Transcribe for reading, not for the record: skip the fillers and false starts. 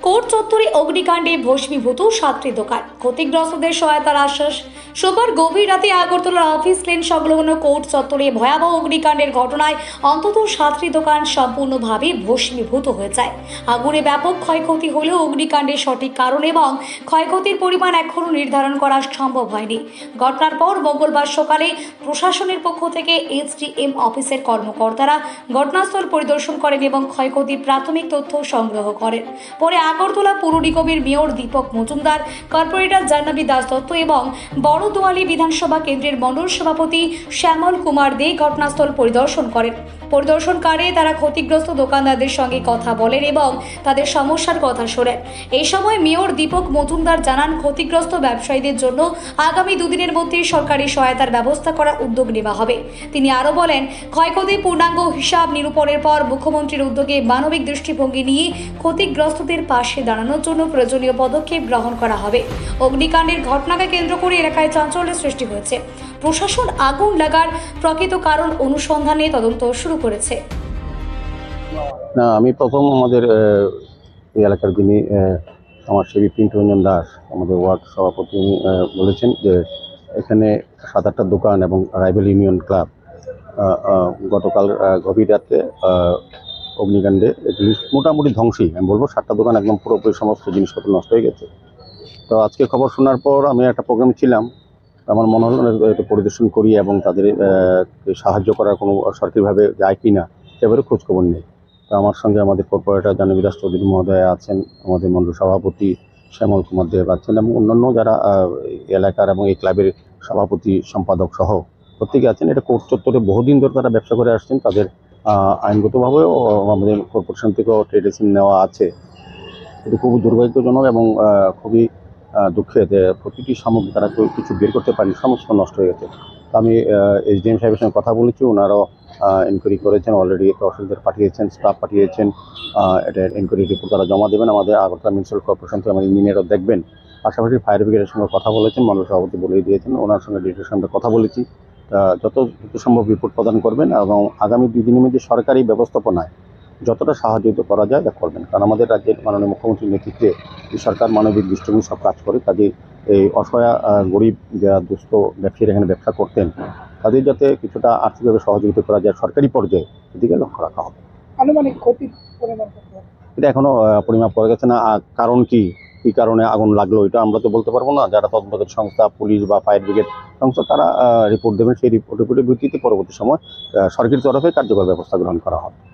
Court চত্বরে অগ্নিকাণ্ডে ভস্মীভূত 7টি দোকান, ক্ষতিগ্রস্তদের সহায়তার আশ্বাস। সোমবার গভীর রাতে আগরতলার অফিস লেন সংলগ্ন কোর্ট চত্বরে ভয়াবহ অগ্নিকাণ্ডের ঘটনায় অন্তত 7টি দোকান সম্পূর্ণভাবে ভস্মীভূত হয়ে যায়। আগুনে ব্যাপক ক্ষয়ক্ষতি হলেও অগ্নিকাণ্ডের সঠিক কারণ এবং ক্ষয়ক্ষতির পরিমাণ এখনও নির্ধারণ করা সম্ভব হয়নি। ঘটনার পর মঙ্গলবার সকালে প্রশাসনের পক্ষ থেকে এসডিএম অফিসের কর্মকর্তারা ঘটনাস্থল পরিদর্শন করেন এবং ক্ষয়ক্ষতির প্রাথমিক তথ্য সংগ্রহ করেন। পরে আগরতলা পৌর নিগমের মেয়র দীপক মজুমদার, কর্পোরেটর জাহ্নবী দাস দত্ত এবং বড়দোয়ালি বিধানসভা কেন্দ্রের মণ্ডল সভাপতি শ্যামল কুমার দে ঘটনাস্থল পরিদর্শন করেন। পরিদর্শনকালে তারা ক্ষতিগ্রস্ত দোকানদারদের সঙ্গে কথা বলেন এবং তাদের সমস্যার কথা শোনেন। এই সময় মেয়র দীপক মজুমদার জানান, ক্ষতিগ্রস্ত ব্যবসায়ীদের জন্য আগামী দুদিনের মধ্যে সরকারি সহায়তার ব্যবস্থা করার উদ্যোগ নেওয়া হবে। তিনি আরও বলেন, ক্ষয়ক্ষতির পূর্ণাঙ্গ হিসাব নিরূপণের পর মুখ্যমন্ত্রীর উদ্যোগে মানবিক দৃষ্টিভঙ্গি নিয়ে ক্ষতিগ্রস্তদের পাশে দাঁড়ানোর জন্য প্রয়োজনীয় পদক্ষেপ গ্রহণ করা হবে। অগ্নিকাণ্ডের ঘটনাকে কেন্দ্র করে এলাকায় চাঞ্চল্যের সৃষ্টি হয়েছে। প্রশাসন আগুন লাগার প্রকৃত কারণ অনুসন্ধানে তদন্ত শুরু করেছে। না, আমি প্রথম আমাদের এই এলাকার যিনি আমার সেবী পিন্টু রঞ্জন দাস, আমাদের ওয়ার্ড সভাপতি, উনি বলেছেন যে এখানে 7-8টা দোকান এবং রাইভেল ইউনিয়ন ক্লাব গতকাল গভীর রাতে অগ্নিকাণ্ডে এগুলি মোটামুটি ধ্বংসই, আমি বলবো 7টা দোকান একদম পুরোপুরি সমস্ত জিনিসপত্র নষ্ট হয়ে গেছে। তো আজকে খবর শোনার পর আমি একটা প্রোগ্রামে ছিলাম, আমার মনে হলো একটু পরিদর্শন করি এবং তাদের সাহায্য করার কোনো সরকারিভাবে যায় কি না সেভাবে খোঁজখবর নেই। তো আমার সঙ্গে আমাদের কর্পোরেটর জাহ্নবী দাস চৌধুরী মহোদয় আছেন, আমাদের মণ্ডল সভাপতি শ্যামল কুমার দেব আছেন এবং অন্যান্য যারা এলাকার এবং এই ক্লাবের সভাপতি সম্পাদক সহ প্রত্যেকে আছেন। এটা কোর্ট চত্বরে বহুদিন ধরে তারা ব্যবসা করে আসছেন। তাদের আইনগতভাবেও আমাদের কর্পোরেশন থেকেও ট্রেড লাইসেন্স নেওয়া আছে। এটি খুবই দুর্ভাগ্যজনক এবং খুবই দুঃখের যে প্রতিটি সামগ্রী তারা কিছু বের করতে পারেনি, সমস্ত নষ্ট হয়ে গেছে। তো আমি এসডিএম সাহেবের সঙ্গে কথা বলেছি, ওনারাও এনকোয়ারি করেছেন, অলরেডি তহসিলদার পাঠিয়েছেন, স্টাফ পাঠিয়েছেন। এটা এনকোয়ারি রিপোর্ট তারা জমা দেবেন। আমাদের আগরতলা মিউনিসিপ্যাল কর্পোরেশন থেকে আমাদের ইঞ্জিনিয়ারও দেখবেন। পাশাপাশি ফায়ার ব্রিগেডের সঙ্গে কথা বলেছেন, মণ্ডল সভাপতি বলেই দিয়েছেন, ওনার সঙ্গে ডিরেক্টরের সঙ্গে কথা বলেছি। যত দ্রুত সম্ভব রিপোর্ট প্রদান করবেন এবং আগামী 2 দিনের মধ্যে সরকারি ব্যবস্থাপনায় যতটা সাহায্য করা যায় তা করবেন। কারণ আমাদের রাজ্যের মাননীয় মুখ্যমন্ত্রীর নেতৃত্বে এই সরকার মানবিক দৃষ্টিভঙ্গি সব কাজ করে। কাজে এই অসহায় গরিব যারা দুস্থ ব্যবসায়ীরা এখানে ব্যবসা করতেন, তাদের যাতে কিছুটা আর্থিকভাবে সহযোগিতা করা যায় সরকারি পর্যায়ে, এদিকে লক্ষ্য রাখা হবে। আনুমানিক ক্ষতির পরিমাণ এটা এখনো পরিমাপ করা গেছে না। কারণ কি কারণে আগুন লাগলো এটা আমরা তো বলতে পারবো না। যারা তদন্তকারী সংস্থা, পুলিশ বা ফায়ার ব্রিগেড সংস্থা, তারা রিপোর্ট দেবেন। সেই রিপোর্টের ভিত্তিতে পরবর্তী সময় সরকারি তরফে কার্যকর ব্যবস্থা গ্রহণ করা হবে।